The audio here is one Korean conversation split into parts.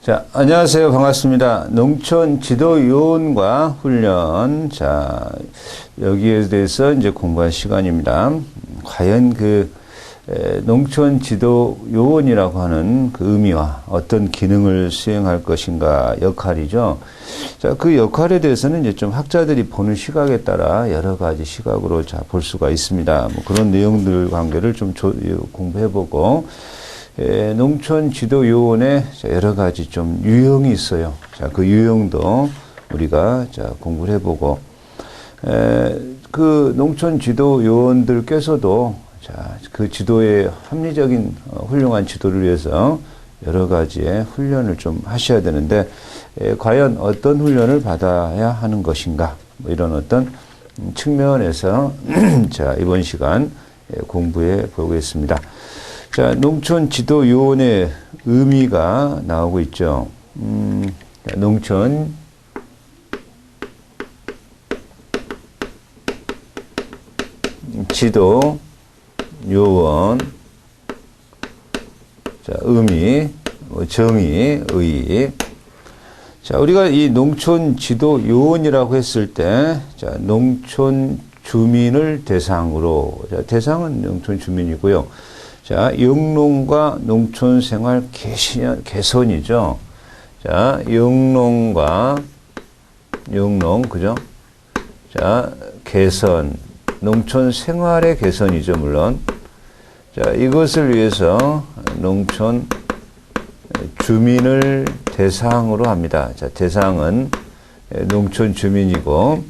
자, 안녕하세요. 반갑습니다. 농촌 지도 요원과 훈련. 자, 여기에 대해서 이제 공부할 시간입니다. 과연 농촌 지도 요원이라고 하는 그 의미와 어떤 기능을 수행할 것인가 역할이죠. 자, 그 역할에 대해서는 이제 좀 학자들이 보는 시각에 따라 여러 가지 시각으로 볼 수가 있습니다. 뭐 그런 내용들 관계를 좀 공부해보고, 농촌 지도 요원의 여러 가지 좀 유형이 있어요. 자, 그 유형도 우리가 공부를 해보고, 그 농촌 지도 요원들께서도 그 지도의 합리적인 훌륭한 지도를 위해서 여러 가지의 훈련을 좀 하셔야 되는데, 과연 어떤 훈련을 받아야 하는 것인가, 뭐 이런 어떤 측면에서 자, 이번 시간 공부해 보겠습니다. 자, 농촌 지도 요원의 의미가 나오고 있죠. 농촌 지도 요원. 자, 의미, 정의, 의. 자, 우리가 이 농촌 지도 요원이라고 했을 때, 자, 농촌 주민을 대상으로, 자, 대상은 농촌 주민이고요. 자, 영농과 농촌 생활 개선이죠. 자, 영농, 그죠? 자, 개선. 농촌 생활의 개선이죠, 물론. 자, 이것을 위해서 농촌 주민을 대상으로 합니다. 자, 대상은 농촌 주민이고,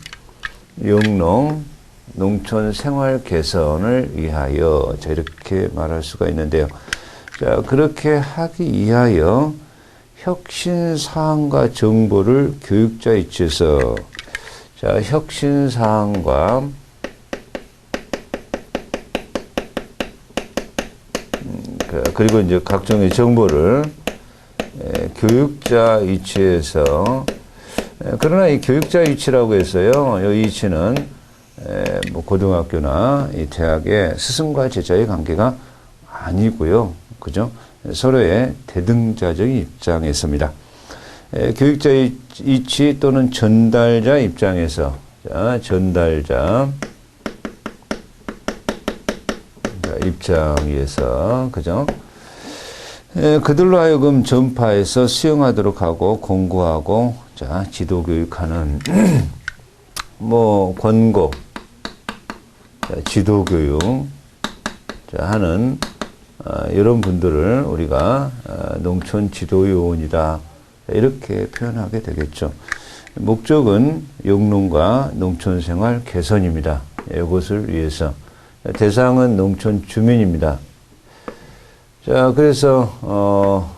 영농, 농촌 생활 개선을 위하여, 자, 이렇게 말할 수가 있는데요. 자, 그렇게 하기 위하여 혁신사항과 정보를 교육자 위치에서, 자, 혁신사항과 그리고 이제 각종의 정보를 교육자 위치에서, 그러나 이 교육자 위치라고 해서요, 이 위치는 뭐 고등학교나 이 대학의 스승과 제자의 관계가 아니고요, 그죠? 서로의 대등자적인 입장에서입니다. 교육자 위치 또는 전달자 입장에서, 자, 전달자 입장에서, 그죠? 그들로 하여금 전파해서 수용하도록 하고 공고하고, 자, 지도 교육하는 뭐 권고, 자, 지도 교육, 자, 하는 이런 분들을 우리가 농촌 지도 요원이다, 이렇게 표현하게 되겠죠. 목적은 영농과 농촌 생활 개선입니다. 이것을 위해서. 대상은 농촌 주민입니다. 자, 그래서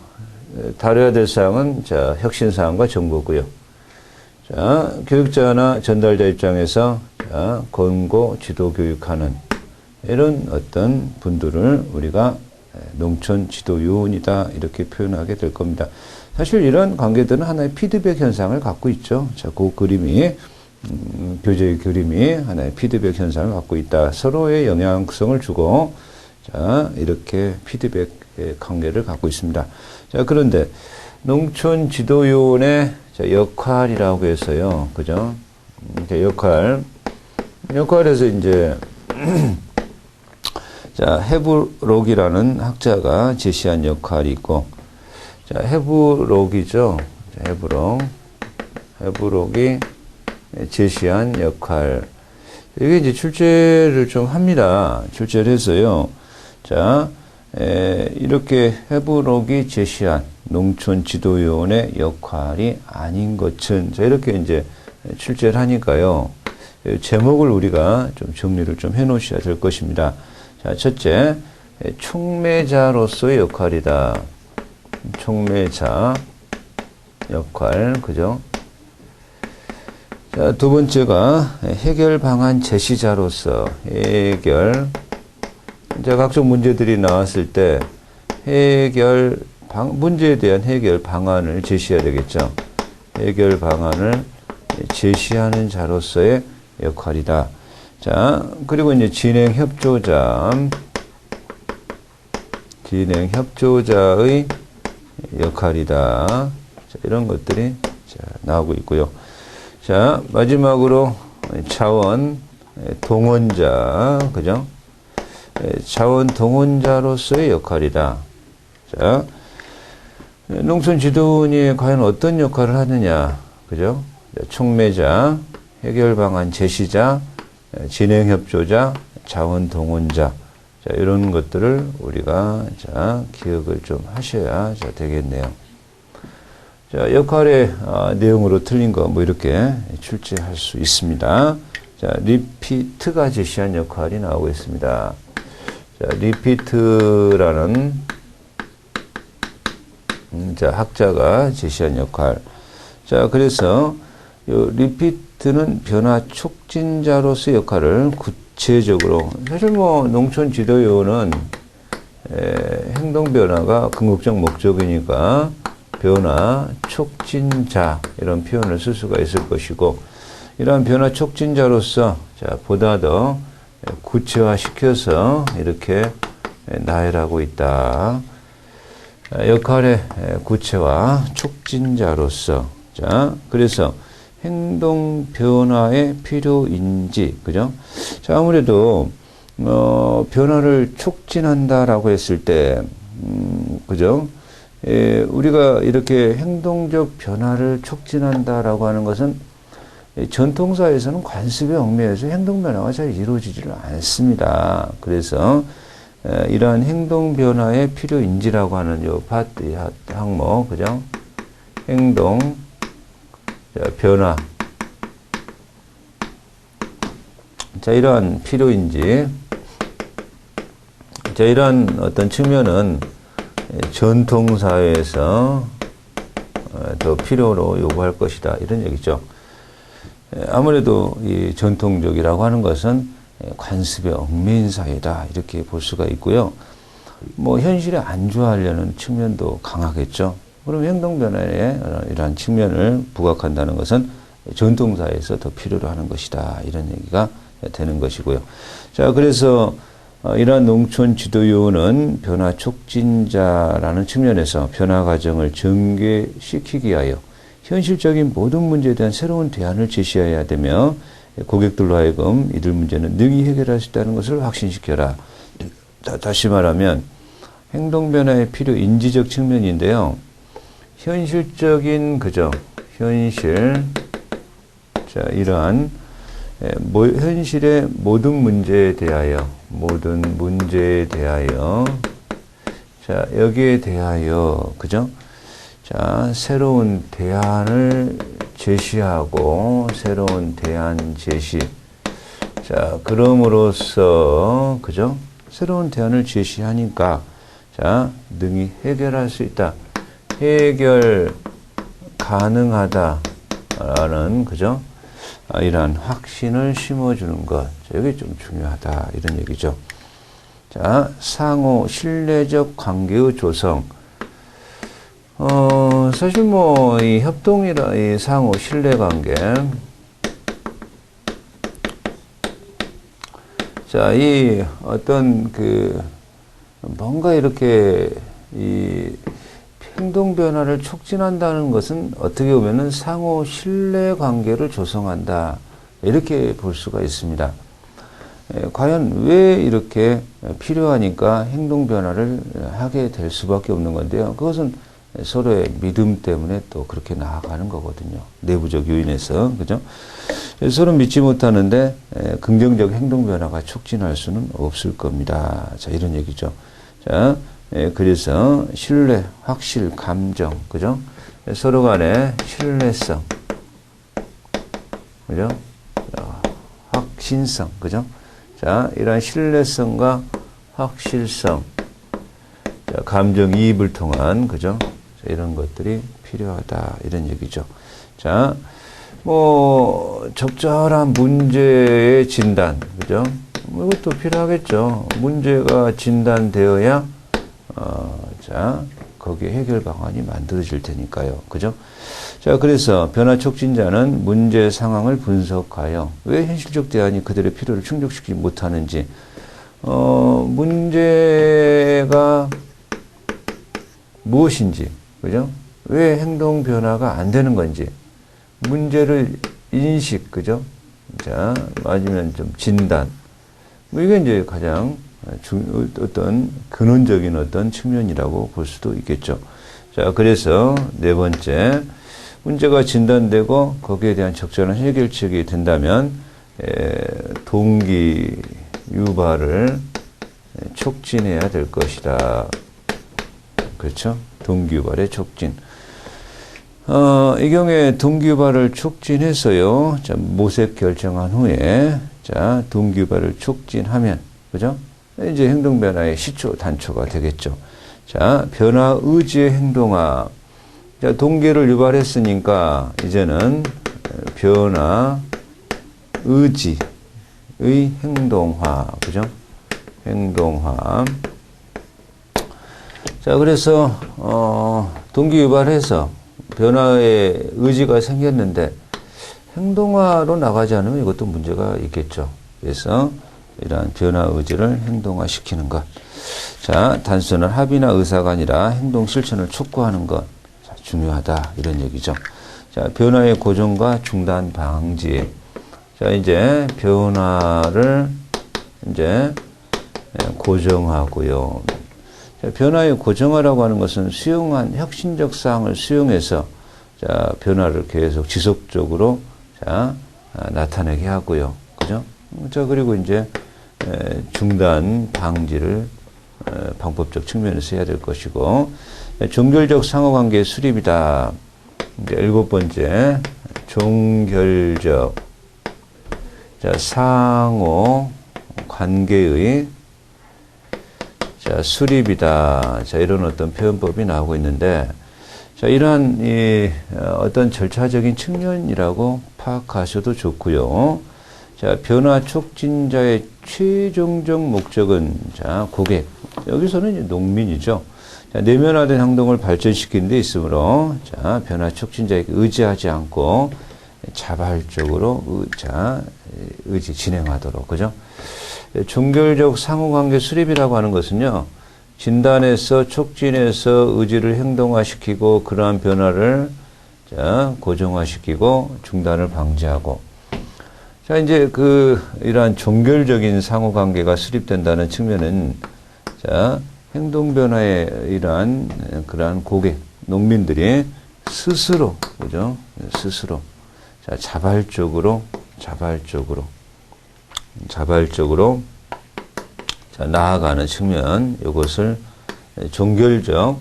다뤄야 될 사항은, 자, 혁신사항과 정보고요. 자, 교육자나 전달자 입장에서, 자, 권고, 지도 교육하는 이런 어떤 분들을 우리가 농촌 지도 요원이다, 이렇게 표현하게 될 겁니다. 사실 이런 관계들은 하나의 피드백 현상을 갖고 있죠. 자, 그 그림이, 교재의 그림이 하나의 피드백 현상을 갖고 있다. 서로의 영향성을 주고, 자, 이렇게 피드백 관계를 갖고 있습니다. 자, 그런데 농촌 지도요원의 역할이라고 해서요, 그죠? 역할에서 이제 자, 헤브록이라는 학자가 제시한 역할이 있고, 자, 헤브록이죠. 자, 헤브록이 제시한 역할. 이게 이제 출제를 좀 합니다. 출제를 해서요. 자, 이렇게 헤브록이 제시한 농촌 지도요원의 역할이 아닌 것은, 자, 이렇게 이제 출제를 하니까요. 제목을 우리가 좀 정리를 좀 해 놓으셔야 될 것입니다. 자, 첫째, 촉매자로서의 역할이다. 촉매자 역할, 그죠? 자, 두 번째가 해결 방안 제시자로서 해결. 이제 각종 문제들이 나왔을 때 문제에 대한 해결 방안을 제시해야 되겠죠. 해결 방안을 제시하는 자로서의 역할이다. 자, 그리고 이제 진행 협조자의 역할이다. 자, 이런 것들이 자, 나오고 있고요. 자, 마지막으로 자원 동원자, 그죠? 자원 동원자로서의 역할이다. 자, 농촌 지도원이 과연 어떤 역할을 하느냐, 그죠? 촉매자, 해결 방안 제시자, 진행 협조자, 자원 동원자, 자, 이런 것들을 우리가 자, 기억을 좀 하셔야 자, 되겠네요. 자, 역할의 내용으로 틀린 거 뭐 이렇게 출제할 수 있습니다. 자, 리피트가 제시한 역할이 나오고 있습니다. 자, 리피트라는 자, 학자가 제시한 역할. 자, 그래서 요 리피트는 변화 촉진자로서의 역할을 구체적으로, 사실 뭐 농촌 지도요원은 행동 변화가 궁극적 목적이니까 변화 촉진자 이런 표현을 쓸 수가 있을 것이고, 이러한 변화 촉진자로서 자, 보다 더 구체화시켜서 이렇게 나열하고 있다. 역할의 구체화 촉진자로서. 자, 그래서 행동 변화의 필요인지, 그죠? 자, 아무래도 변화를 촉진한다라고 했을 때, 그죠? 우리가 이렇게 행동적 변화를 촉진한다라고 하는 것은 전통사에서는 관습에 얽매여서 행동 변화가 잘 이루어지지를 않습니다. 그래서 이러한 행동 변화의 필요인지라고 하는 요 파트 항목, 그죠? 행동 변화. 자, 이러한 필요인지. 자, 이러한 어떤 측면은 전통사회에서 더 필요로 요구할 것이다. 이런 얘기죠. 아무래도 이 전통적이라고 하는 것은 관습에 얽매인 사회다. 이렇게 볼 수가 있고요. 뭐 현실에 안주하려는 측면도 강하겠죠. 그럼 행동 변화에 이러한 측면을 부각한다는 것은 전통사회에서 더 필요로 하는 것이다. 이런 얘기가 되는 것이고요. 자, 그래서 이러한 농촌 지도요원은 변화 촉진자라는 측면에서 변화 과정을 전개시키기 위하여 현실적인 모든 문제에 대한 새로운 대안을 제시해야 되며, 고객들로 하여금 이들 문제는 능히 해결할 수 있다는 것을 확신시켜라. 다시 말하면 행동 변화의 필요 인지적 측면인데요. 현실적인, 그죠? 현실. 자, 이러한 현실의 모든 문제에 대하여, 자, 여기에 대하여, 그죠? 자, 새로운 대안을 제시하고, 새로운 대안 제시. 자, 그럼으로써, 그죠? 새로운 대안을 제시하니까, 자, 능히 해결할 수 있다. 해결 가능하다라는, 그죠? 이러한 확신을 심어주는 것. 자, 이게 좀 중요하다. 이런 얘기죠. 자, 상호 신뢰적 관계의 조성. 사실 뭐, 이 협동이라, 이 상호 신뢰 관계. 자, 이 어떤 뭔가 이렇게 이 행동 변화를 촉진한다는 것은 어떻게 보면은 상호 신뢰 관계를 조성한다. 이렇게 볼 수가 있습니다. 과연 왜 이렇게 필요하니까 행동 변화를 하게 될 수밖에 없는 건데요. 그것은 서로의 믿음 때문에 또 그렇게 나아가는 거거든요. 내부적 요인에서. 그죠? 서로 믿지 못하는데 긍정적 행동 변화가 촉진할 수는 없을 겁니다. 자, 이런 얘기죠. 자, 그래서 신뢰, 확실, 감정, 그죠? 서로 간의 신뢰성, 그죠? 확신성, 그죠? 자, 이러한 신뢰성과 확실성, 자, 감정이입을 통한, 그죠? 자, 이런 것들이 필요하다. 이런 얘기죠. 자, 뭐, 적절한 문제의 진단, 그죠? 뭐 이것도 필요하겠죠. 문제가 진단되어야, 자, 거기에 해결 방안이 만들어질 테니까요. 그죠? 자, 그래서 변화 촉진자는 문제 상황을 분석하여 왜 현실적 대안이 그들의 필요를 충족시키지 못하는지, 문제가 무엇인지, 그죠? 왜 행동 변화가 안 되는 건지, 문제를 인식, 그죠? 자, 맞으면 좀 진단. 뭐 이게 이제 가장 어떤 근원적인 어떤 측면이라고 볼 수도 있겠죠. 자, 그래서 네 번째, 문제가 진단되고 거기에 대한 적절한 해결책이 된다면 동기 유발을 촉진해야 될 것이다. 그렇죠? 동기 유발의 촉진. 이 경우에 동기 유발을 촉진해서요. 자, 모색 결정한 후에 자, 동기 유발을 촉진하면 그죠? 이제 행동 변화의 시초 단초가 되겠죠. 자, 변화 의지의 행동화. 자, 동기를 유발했으니까 이제는 변화 의지의 행동화. 그죠? 행동화. 자, 그래서 동기 유발해서 변화의 의지가 생겼는데 행동화로 나가지 않으면 이것도 문제가 있겠죠. 그래서 이러한 변화 의지를 행동화시키는 것. 자, 단순한 합의나 의사가 아니라 행동 실천을 촉구하는 것. 자, 중요하다. 이런 얘기죠. 자, 변화의 고정과 중단 방지. 자, 이제 변화를 이제 고정하고요. 자, 변화의 고정화라고 하는 것은 수용한 혁신적 사항을 수용해서 자, 변화를 계속 지속적으로 자, 나타내게 하고요. 그죠? 자, 그리고 이제 중단 방지를 방법적 측면에서 해야 될 것이고, 종결적 상호관계의 수립이다. 이제 일곱 번째, 종결적 자, 상호관계의 자, 수립이다. 자, 이런 어떤 표현법이 나오고 있는데, 자, 이러한 어떤 절차적인 측면이라고 파악하셔도 좋고요. 자, 변화 촉진자의 최종적 목적은 자, 고객. 여기서는 이제 농민이죠. 자, 내면화된 행동을 발전시키는 데 있으므로 자, 변화 촉진자에게 의지하지 않고 자발적으로 의지 진행하도록. 그죠? 종결적 상호관계 수립이라고 하는 것은요, 진단해서 촉진해서 의지를 행동화시키고 그러한 변화를 자, 고정화시키고 중단을 방지하고. 자, 이제 이러한 종결적인 상호관계가 수립된다는 측면은 자, 행동 변화의 이러한 그러한 고객, 농민들이 스스로, 그죠? 스스로. 자, 자발적으로 자, 나아가는 측면, 이것을 종결적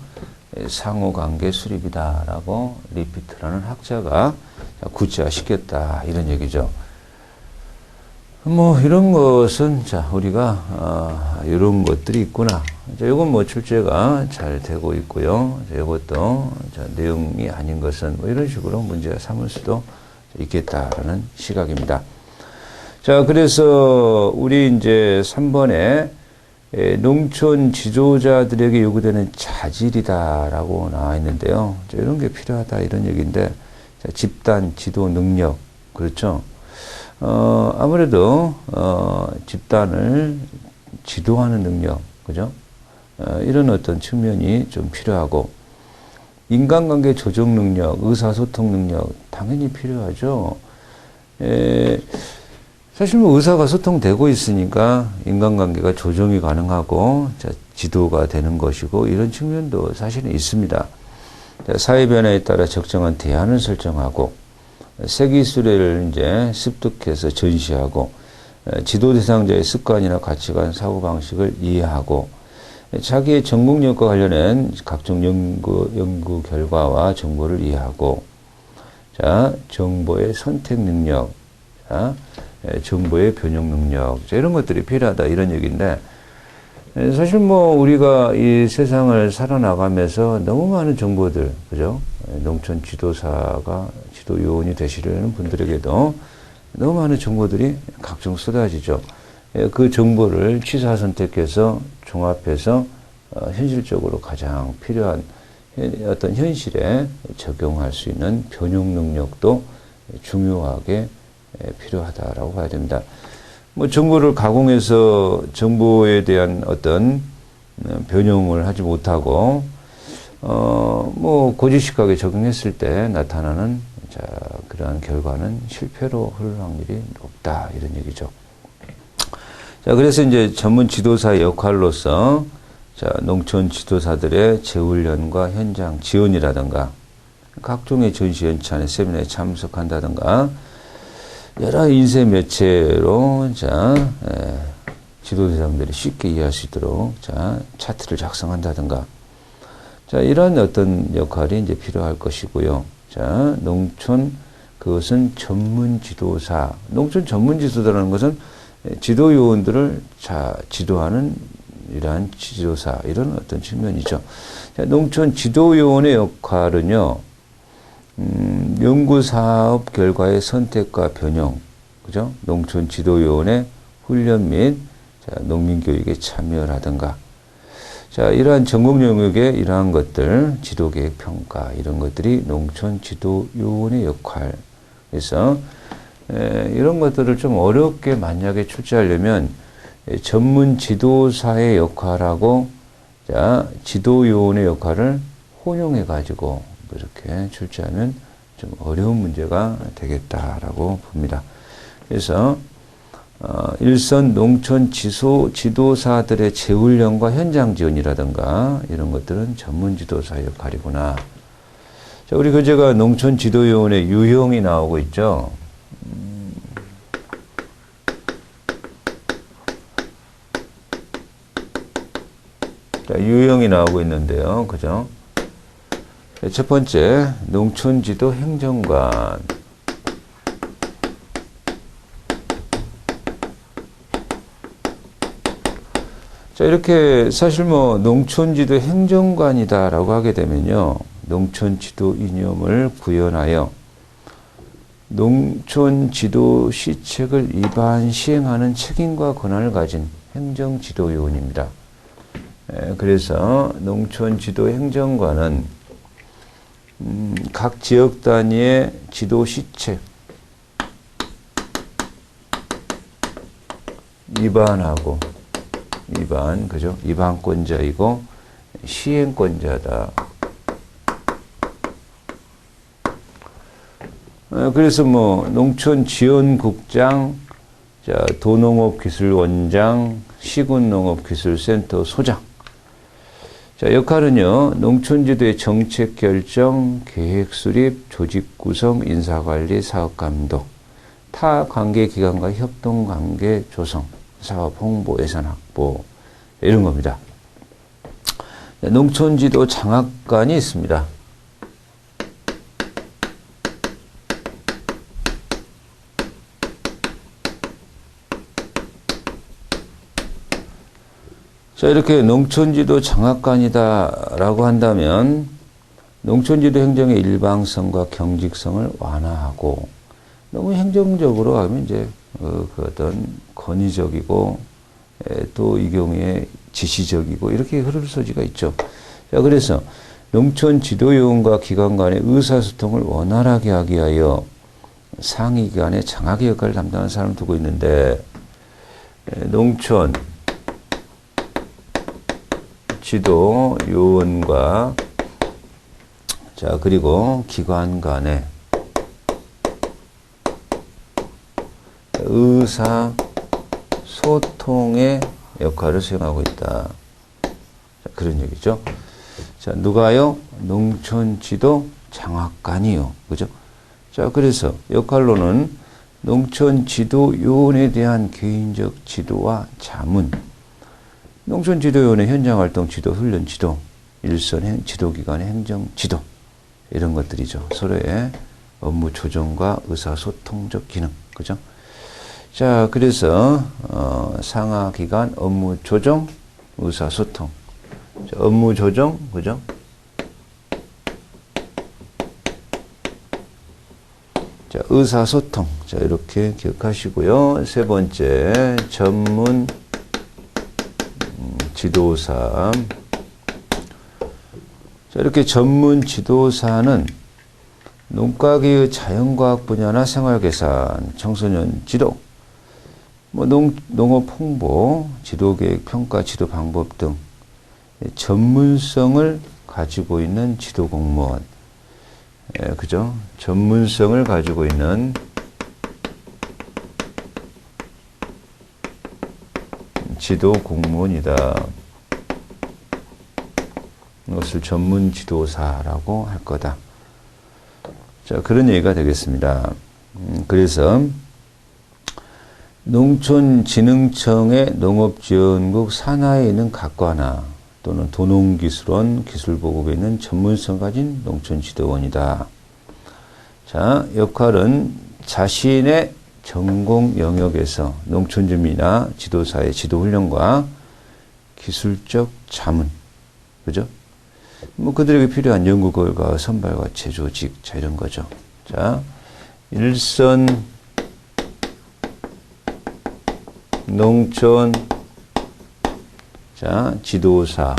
상호관계 수립이다라고 리피트라는 학자가 구체화시켰다 이런 얘기죠. 뭐 이런 것은 자, 우리가 이런 것들이 있구나. 자, 이건 뭐 출제가 잘 되고 있고요. 자, 이것도 자, 내용이 아닌 것은 뭐 이런 식으로 문제 삼을 수도 있겠다라는 시각입니다. 자, 그래서 우리 이제 3번에 농촌 지도자들에게 요구되는 자질이다라고 나와 있는데요. 자, 이런 게 필요하다 이런 얘기인데, 자, 집단 지도 능력, 그렇죠? 아무래도 집단을 지도하는 능력, 그죠? 이런 어떤 측면이 좀 필요하고, 인간관계 조정 능력, 의사소통 능력 당연히 필요하죠. 사실 뭐 의사가 소통되고 있으니까 인간관계가 조정이 가능하고 자, 지도가 되는 것이고 이런 측면도 사실은 있습니다. 자, 사회 변화에 따라 적정한 대안을 설정하고 새 기술을 이제 습득해서 전시하고 지도 대상자의 습관이나 가치관, 사고방식을 이해하고 자기의 전공력과 관련된 각종 연구 결과와 정보를 이해하고 자, 정보의 선택 능력, 자, 정보의 변형 능력, 이런 것들이 필요하다 이런 얘기인데, 사실 뭐 우리가 이 세상을 살아나가면서 너무 많은 정보들, 그죠? 농촌 지도사가 지도 요원이 되시려는 분들에게도 너무 많은 정보들이 각종 쏟아지죠. 그 정보를 취사 선택해서 종합해서 현실적으로 가장 필요한 어떤 현실에 적용할 수 있는 변형 능력도 중요하게 필요하다라고 봐야 됩니다. 뭐 정보를 가공해서 정보에 대한 어떤 변형을 하지 못하고 뭐 고지식하게 적용했을 때 나타나는 자, 그러한 결과는 실패로 흐를 확률이 높다 이런 얘기죠. 자, 그래서 이제 전문 지도사의 역할로서 자, 농촌 지도사들의 재훈련과 현장 지원이라든가 각종의 전시 연찬에 세미나에 참석한다든가 여러 인쇄 매체로 자, 지도대상들이 쉽게 이해할 수 있도록 자, 차트를 작성한다든가 자, 이런 어떤 역할이 이제 필요할 것이고요. 자, 농촌 그것은 전문 지도사, 농촌 전문 지도사라는 것은 지도 요원들을 자, 지도하는 이러한 지도사 이런 어떤 측면이죠. 자, 농촌 지도 요원의 역할은요. 연구 사업 결과의 선택과 변형, 그죠? 농촌 지도 요원의 훈련 및 자, 농민 교육에 참여라든가 자, 이러한 전공 영역의 이러한 것들, 지도계획 평가, 이런 것들이 농촌 지도 요원의 역할. 그래서, 이런 것들을 좀 어렵게 만약에 출제하려면, 전문 지도사의 역할하고, 자, 지도 요원의 역할을 혼용해가지고, 이렇게 출제하면 좀 어려운 문제가 되겠다라고 봅니다. 그래서, 일선 농촌 지도사들의 재훈련과 현장 지원이라든가 이런 것들은 전문 지도사의 역할이구나. 자, 우리 교재가 농촌 지도요원의 유형이 나오고 있죠. 자, 유형이 나오고 있는데요. 그죠? 첫 번째, 농촌 지도 행정관. 자, 이렇게 사실 뭐 농촌지도 행정관이다라고 하게 되면요. 농촌지도 이념을 구현하여 농촌지도 시책을 입안 시행하는 책임과 권한을 가진 행정지도요원입니다. 그래서 농촌지도 행정관은 각 지역 단위의 지도 시책 입안하고 그죠? 입안권자이고 시행권자다. 그래서 뭐 농촌지원국장, 자, 도농업기술원장, 시군농업기술센터 소장. 자, 역할은요, 농촌지도의 정책 결정, 계획 수립, 조직 구성, 인사관리, 사업 감독, 타 관계기관과 협동 관계 조성, 사업 홍보, 예산 확보 이런 겁니다. 농촌지도 장학관이 있습니다. 자, 이렇게 농촌지도 장학관이다라고 한다면 농촌지도 행정의 일방성과 경직성을 완화하고 너무 행정적으로 하면 이제 그 어떤 권위적이고 또 이 경우에 지시적이고 이렇게 흐를 소지가 있죠. 자, 그래서 농촌 지도요원과 기관 간의 의사소통을 원활하게 하기 위하여 상위 기관의 장학의 역할을 담당하는 사람을 두고 있는데 농촌 지도요원과 자, 그리고 기관 간의 의사 소통의 역할을 수행하고 있다. 자, 그런 얘기죠. 자, 누가요? 농촌지도 장학관이요. 그죠? 자, 그래서 역할로는 농촌지도요원에 대한 개인적 지도와 자문, 농촌지도요원의 현장활동 지도, 훈련 지도, 일선 지도기관의 행정 지도, 이런 것들이죠. 서로의 업무 조정과 의사소통적 기능. 그죠? 자, 그래서, 상하기관 업무 조정, 의사소통. 자, 업무 조정, 그죠? 자, 의사소통. 자, 이렇게 기억하시고요. 세 번째, 전문 지도사. 자, 이렇게 전문 지도사는 농가계의 자연과학 분야나 생활계산, 청소년 지도, 뭐 농업 홍보, 지도계획 평가, 지도 방법 등 전문성을 가지고 있는 지도 공무원. 그죠? 전문성을 가지고 있는 지도 공무원이다. 이것을 전문 지도사라고 할 거다. 자, 그런 얘기가 되겠습니다. 그래서 농촌진흥청의 농업지원국 산하에 있는 각과나 또는 도농기술원 기술보급에 있는 전문성 가진 농촌지도원이다. 자, 역할은 자신의 전공 영역에서 농촌주민이나 지도사의 지도훈련과 기술적 자문, 그죠? 뭐 그들에게 필요한 연구 결과 선발과 재조직, 자, 이런 거죠. 자, 일선 농촌, 자, 지도사.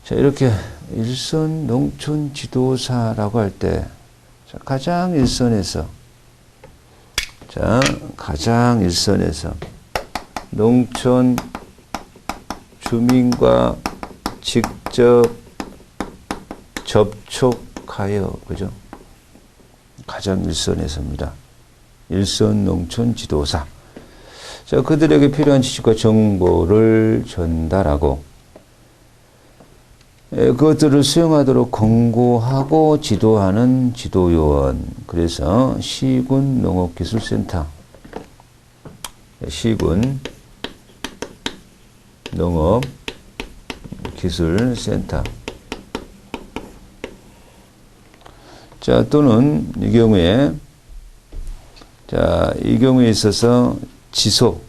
자, 이렇게 일선 농촌 지도사라고 할 때, 자, 가장 일선에서 농촌 주민과 직접 접촉하여, 그죠? 가장 일선에서입니다. 일선 농촌 지도사. 자, 그들에게 필요한 지식과 정보를 전달하고, 그것들을 수용하도록 권고하고 지도하는 지도요원. 그래서 시군 농업기술센터, 시군 농업기술센터. 자, 또는 이 경우에, 자, 이 경우에 있어서 지소,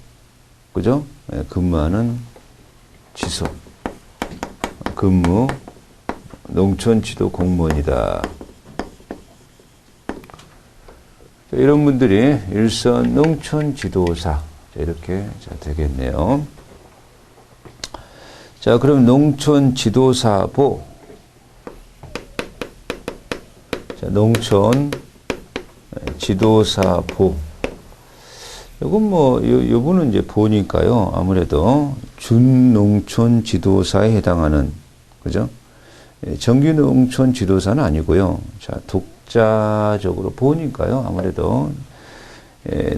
그죠? 근무하는 지소. 근무 농촌지도 공무원이다. 이런 분들이 일선 농촌지도사, 이렇게 되겠네요. 자, 그럼 농촌지도사보, 자, 농촌지도사보. 요건 뭐, 요분은 이제 보니까요, 아무래도 준농촌 지도사에 해당하는, 그죠? 정규 농촌 지도사는 아니고요. 자, 독자적으로 보니까요, 아무래도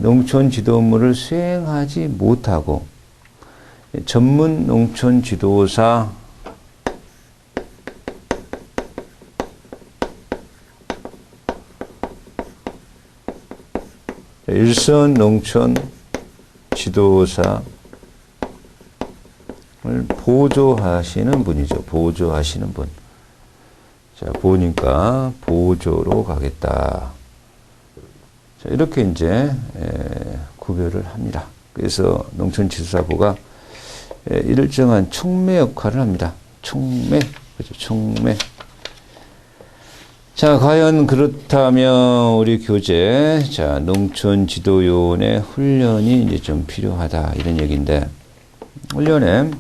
농촌 지도 업무를 수행하지 못하고 전문 농촌 지도사, 일선 농촌 지도사를 보조하시는 분이죠. 보조하시는 분. 자, 보니까 보조로 가겠다. 자, 이렇게 이제 구별을 합니다. 그래서 농촌지도사부가 일정한 촉매 역할을 합니다. 촉매, 그죠? 촉매. 자, 과연 그렇다면 우리 교재, 자, 농촌지도요원의 훈련이 이제 좀 필요하다, 이런 얘기인데, 훈련에,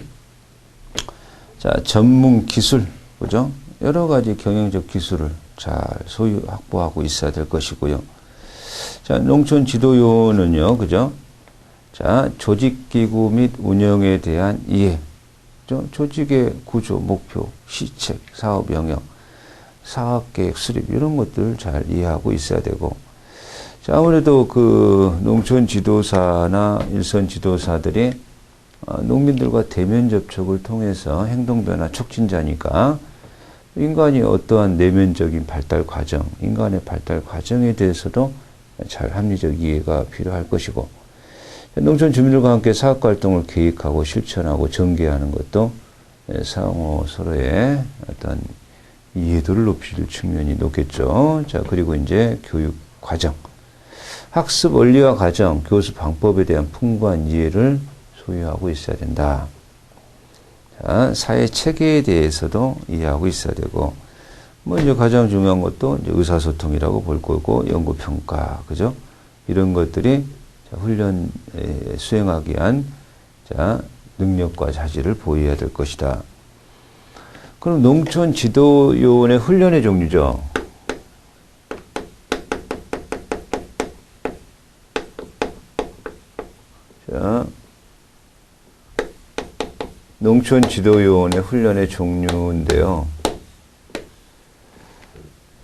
자, 전문 기술, 그죠? 여러 가지 경영적 기술을 잘 소유 확보하고 있어야 될 것이고요. 자, 농촌지도요원은요, 그죠? 자, 조직기구 및 운영에 대한 이해, 조직의 구조, 목표, 시책, 사업 영역, 사업계획 수립, 이런 것들 잘 이해하고 있어야 되고, 자, 아무래도 그 농촌 지도사나 일선 지도사들이 농민들과 대면 접촉을 통해서 행동 변화 촉진자니까 인간이 어떠한 내면적인 발달 과정, 인간의 발달 과정에 대해서도 잘 합리적 이해가 필요할 것이고, 농촌 주민들과 함께 사업 활동을 계획하고 실천하고 전개하는 것도 상호 서로의 어떤 이해도를 높일 측면이 높겠죠. 자, 그리고 이제 교육 과정, 학습 원리와 과정, 교수 방법에 대한 풍부한 이해를 소유하고 있어야 된다. 자, 사회 체계에 대해서도 이해하고 있어야 되고, 뭐 이제 가장 중요한 것도 이제 의사소통이라고 볼 거고, 연구평가, 그죠? 이런 것들이 훈련 수행하기 위한 자, 능력과 자질을 보여야 될 것이다. 그럼 농촌 지도요원의 훈련의 종류죠. 자, 농촌 지도요원의 훈련의 종류인데요.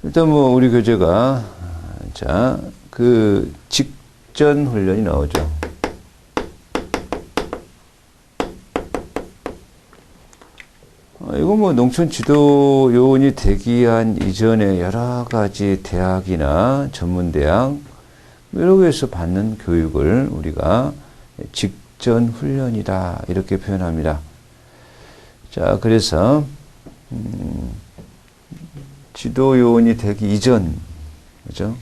일단 뭐 우리 교재가 자, 그 직전 훈련이 나오죠. 이건 뭐 농촌 지도 요원이 되기 한 이전에 여러 가지 대학이나 전문대학 이런 곳에서 받는 교육을 우리가 직전 훈련이다 이렇게 표현합니다. 자, 그래서 지도 요원이 되기 이전, 그죠?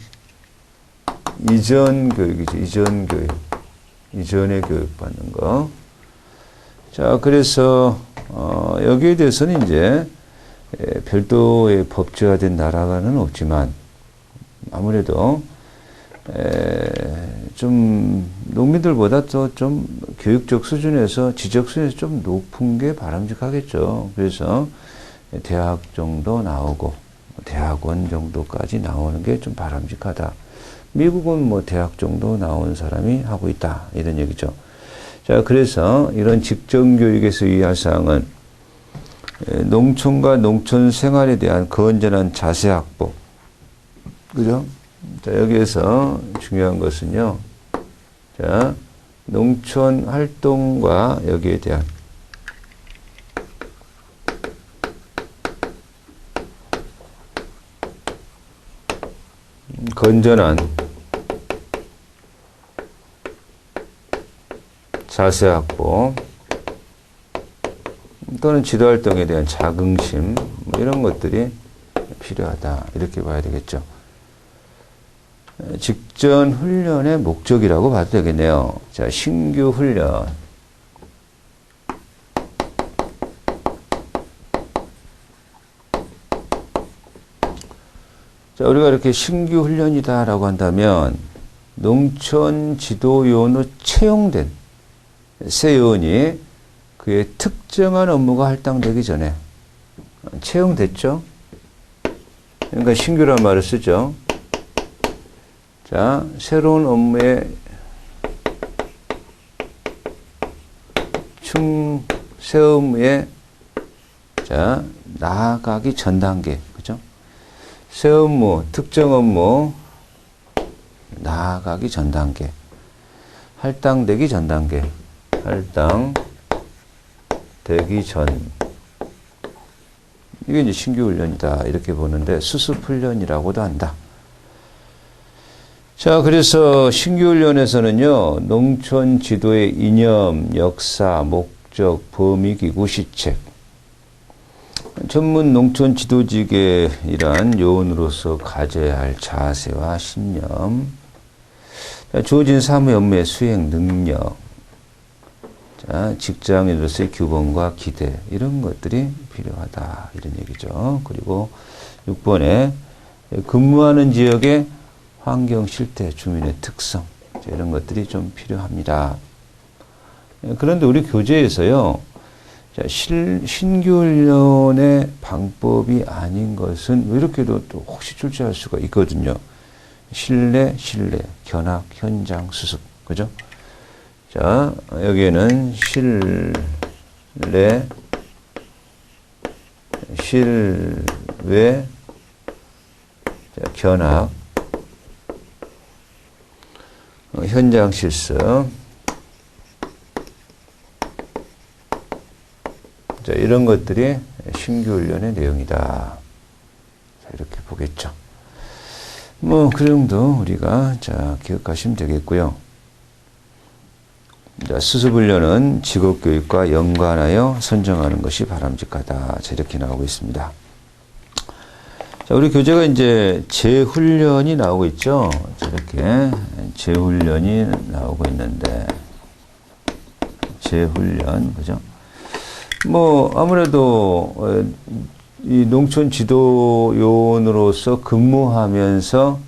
이전 교육이죠. 이전 교육. 이전에 교육받는 거. 자, 그래서 여기에 대해서는 이제 별도의 법제화된 나라가는 없지만 아무래도 좀 농민들보다 더 좀 교육적 수준에서 지적 수준에서 좀 높은 게 바람직하겠죠. 그래서 대학 정도 나오고 대학원 정도까지 나오는 게 좀 바람직하다. 미국은 뭐 대학 정도 나온 사람이 하고 있다 이런 얘기죠. 자, 그래서 이런 직전 교육에서 유의할 사항은 농촌과 농촌 생활에 대한 건전한 자세 확보. 그죠? 자, 여기에서 중요한 것은요. 자, 농촌 활동과 여기에 대한 건전한 자세 확보 또는 지도활동에 대한 자긍심 뭐 이런 것들이 필요하다 이렇게 봐야 되겠죠. 직전 훈련의 목적이라고 봐도 되겠네요. 자, 신규 훈련. 자, 우리가 이렇게 신규 훈련이다라고 한다면 농촌 지도요원으로 채용된 새 요원이 그의 특정한 업무가 할당되기 전에 채용됐죠. 그러니까 신규란 말을 쓰죠. 자, 새로운 업무에 새 업무에 자, 나아가기 전 단계. 그죠? 새 업무, 특정 업무 나아가기 전 단계. 할당되기 전 단계. 할당되기 전. 이게 이제 신규 훈련이다. 이렇게 보는데 수습 훈련이라고도 한다. 자, 그래서 신규 훈련에서는요, 농촌 지도의 이념, 역사, 목적, 범위, 기구, 시책. 전문 농촌 지도직의 이러한 요원으로서 가져야 할 자세와 신념. 자, 주어진 사무의 업무의 수행 능력. 자, 직장인으로서의 규범과 기대. 이런 것들이 필요하다. 이런 얘기죠. 그리고 6번에 근무하는 지역의 환경, 실태, 주민의 특성 이런 것들이 좀 필요합니다. 그런데 우리 교재에서요. 자, 신규 훈련의 방법이 아닌 것은 이렇게도 또 혹시 출제할 수가 있거든요. 실내, 견학, 현장, 수습. 그죠? 자, 여기에는 실외, 자, 견학, 현장 실습. 자, 이런 것들이 신규 훈련의 내용이다. 자, 이렇게 보겠죠. 뭐, 그 정도 우리가, 자, 기억하시면 되겠고요. 자, 수습훈련은 직업교육과 연관하여 선정하는 것이 바람직하다. 자, 이렇게 나오고 있습니다. 자, 우리 교재가 이제 재훈련이 나오고 있죠. 자, 이렇게 재훈련이 나오고 있는데, 재훈련, 그죠? 뭐, 아무래도, 이 농촌 지도 요원으로서 근무하면서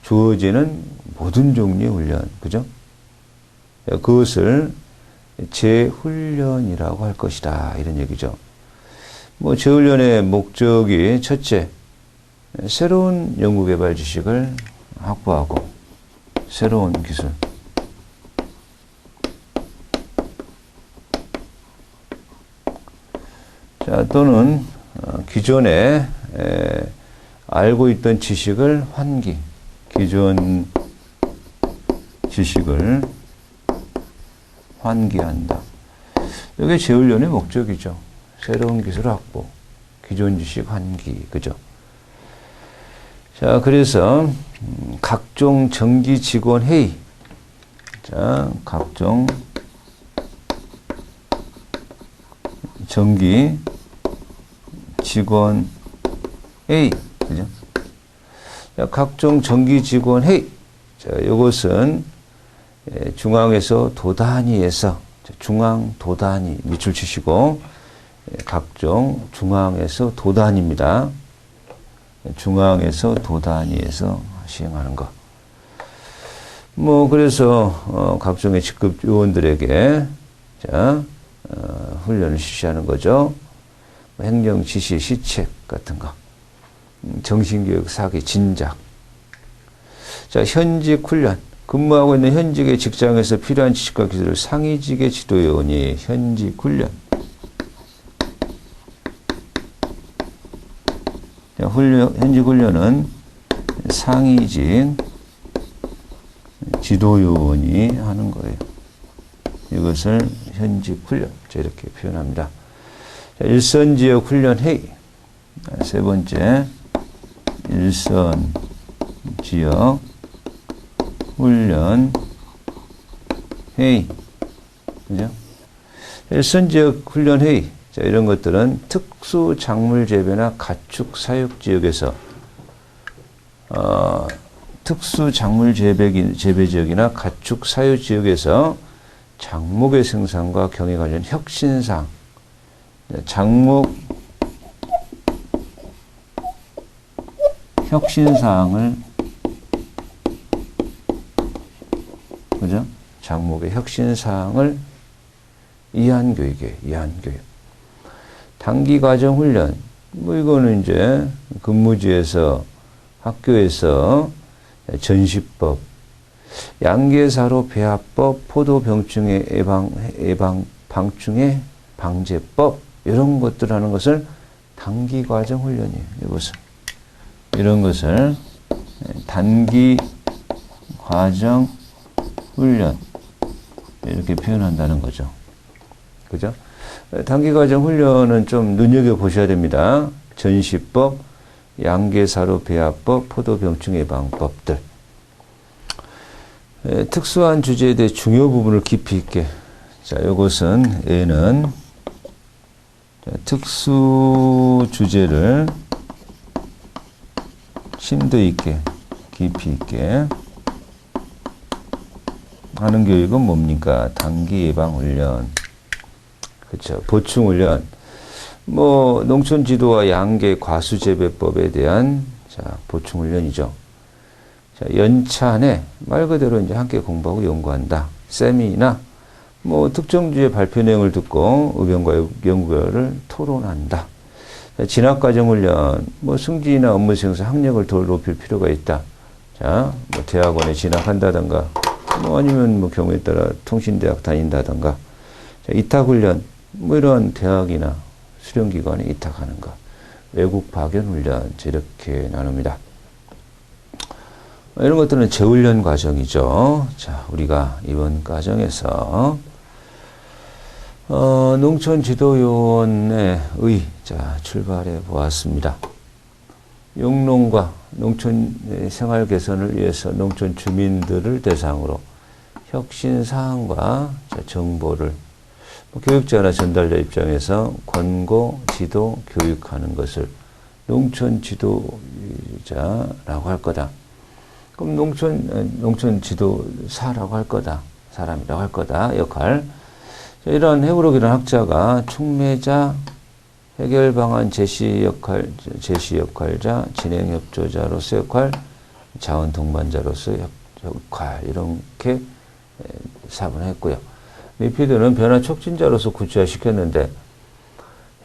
주어지는 모든 종류의 훈련, 그죠? 그것을 재훈련이라고 할 것이다. 이런 얘기죠. 뭐, 재훈련의 목적이 첫째, 새로운 연구개발 지식을 확보하고, 새로운 기술. 자, 또는 기존에 알고 있던 지식을 환기, 기존 지식을 환기한다. 이게 재훈련의 목적이죠. 새로운 기술 확보, 기존 지식 환기, 그죠? 자, 그래서 각종 정기 직원 회의, 자, 각종 정기 직원 회의, 그죠? 자, 각종 정기 직원 회의. 자, 이것은 중앙에서 도단위에서, 중앙 도단위 밑줄 치시고, 각종 중앙에서 도단위입니다. 중앙에서 도단위에서 시행하는 것. 뭐 그래서 각종의 직급 요원들에게 자 훈련을 실시하는 거죠. 행정 지시 시책 같은 거, 정신교육 사기 진작. 자, 현직 훈련. 근무하고 있는 현직의 직장에서 필요한 지식과 기술을 상위직의 지도요원이 현직 훈련. 현직 훈련은 상위직 지도요원이 하는 거예요. 이것을 현직 훈련, 이렇게 표현합니다. 자, 일선지역 훈련 회의. 세 번째, 일선지역 훈련 회의. 그죠? 일선지역 훈련 회의. 자, 이런 것들은 특수 작물 재배나 가축 사육 지역에서 특수 작물 재배 지역이나 가축 사육 지역에서 작목의 생산과 경영 관련 혁신사항, 작목 혁신사항을, 그죠? 작목의 혁신사항을 이한교육이에요. 이한교육. 단기과정 훈련, 뭐 이거는 이제 근무지에서 학교에서 전시법, 양계사로 배합법, 포도병충해 방충해 방제법, 이런 것들 하는 것을 단기과정 훈련이에요. 이것은. 이런 것을 단기과정 훈련, 이렇게 표현한다는 거죠. 그죠? 단기과정 훈련은 좀 눈여겨보셔야 됩니다. 전시법, 양계사로 배합법, 포도병충 예방법들. 특수한 주제에 대해 중요 부분을 깊이 있게. 자, 이것은 얘는 특수 주제를 심도 있게, 깊이 있게 하는 교육은 뭡니까? 단기 예방 훈련. 그렇죠. 보충 훈련. 뭐 농촌 지도와 양계 과수 재배법에 대한 자, 보충 훈련이죠. 자, 연차내 말 그대로 이제 함께 공부하고 연구한다. 세미나 뭐 특정 주제 발표 내용을 듣고 의견과 연구를 토론한다. 자, 진학과정 훈련. 뭐 승진이나 업무 수행에서 학력을 더 높일 필요가 있다. 자, 뭐 대학원에 진학한다든가, 뭐 아니면 뭐 경우에 따라 통신대학 다닌다든가. 자, 이탁훈련. 뭐 이런 대학이나 수련기관에 이탁하는 것. 외국 파견 훈련. 이렇게 나눕니다. 이런 것들은 재훈련 과정이죠. 자, 우리가 이번 과정에서 농촌 지도요원의 자, 출발해 보았습니다. 용농과 농촌 생활 개선을 위해서 농촌 주민들을 대상으로 혁신 사항과 정보를 교육자나 전달자 입장에서 권고, 지도, 교육하는 것을 농촌 지도자라고 할 거다. 그럼 농촌 지도사라고 할 거다. 사람이라고 할 거다. 역할. 이런 해부록 이런 학자가 촉매자, 해결 방안 제시 역할자, 진행 협조자로서 역할, 자원 동반자로서 역할, 이렇게 사분했고요. 리피드는 변화 촉진자로서 구체화시켰는데,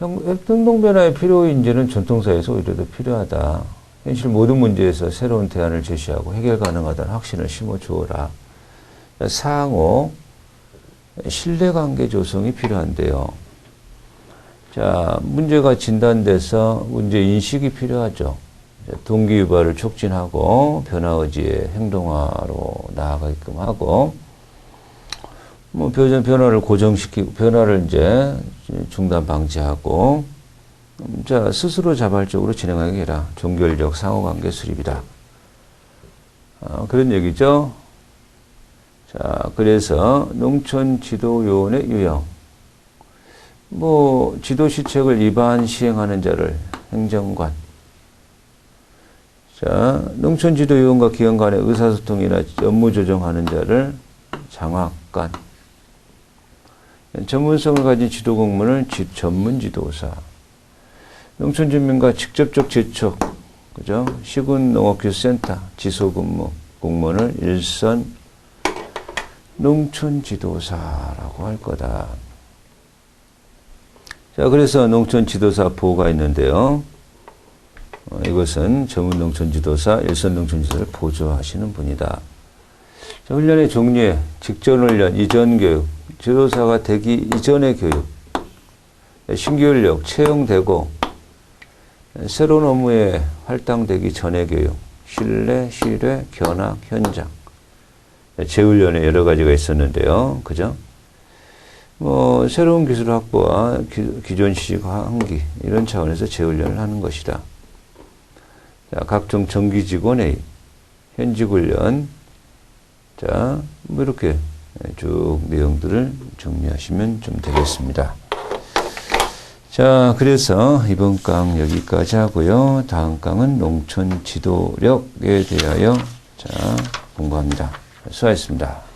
행동 변화의 필요인지는 전통사에서 오히려 더 필요하다. 현실 모든 문제에서 새로운 대안을 제시하고 해결 가능하다는 확신을 심어주어라. 상호 신뢰관계 조성이 필요한데요. 자, 문제가 진단돼서 문제 인식이 필요하죠. 동기 유발을 촉진하고 변화 의지의 행동화로 나아가게끔 하고, 뭐 변화를 고정시키고 변화를 이제 중단 방지하고, 자, 스스로 자발적으로 진행하게 해라. 종결적 상호관계 수립이다. 그런 얘기죠. 자, 그래서 농촌 지도 요원의 유형. 뭐 지도시책을 위반 시행하는 자를 행정관. 자, 농촌 지도 요원과 기관 간의 의사소통이나 업무 조정하는 자를 장학관. 전문성을 가진 지도 공무원을 전문 지도사. 농촌 주민과 직접적接触, 그죠? 시군 농업기술센터 지소근무 공무원을 일선 농촌 지도사라고 할 거다. 자, 그래서 농촌 지도사 보호가 있는데요. 이것은 전문 농촌 지도사, 일선 농촌 지도사를 보조하시는 분이다. 자, 훈련의 종류에 직전 훈련, 이전 교육, 지도사가 되기 이전의 교육, 신규 인력 채용되고 새로운 업무에 할당되기 전의 교육, 신뢰, 실외, 견학, 현장. 재훈련에 여러 가지가 있었는데요. 그죠? 뭐, 새로운 기술 확보와 기존 시직 환기, 이런 차원에서 재훈련을 하는 것이다. 자, 각종 정기 직원의 현직 훈련. 자, 뭐, 이렇게 쭉 내용들을 정리하시면 좀 되겠습니다. 자, 그래서 이번 강 여기까지 하고요. 다음 강은 농촌 지도력에 대하여 자, 공부합니다. 수고하셨습니다.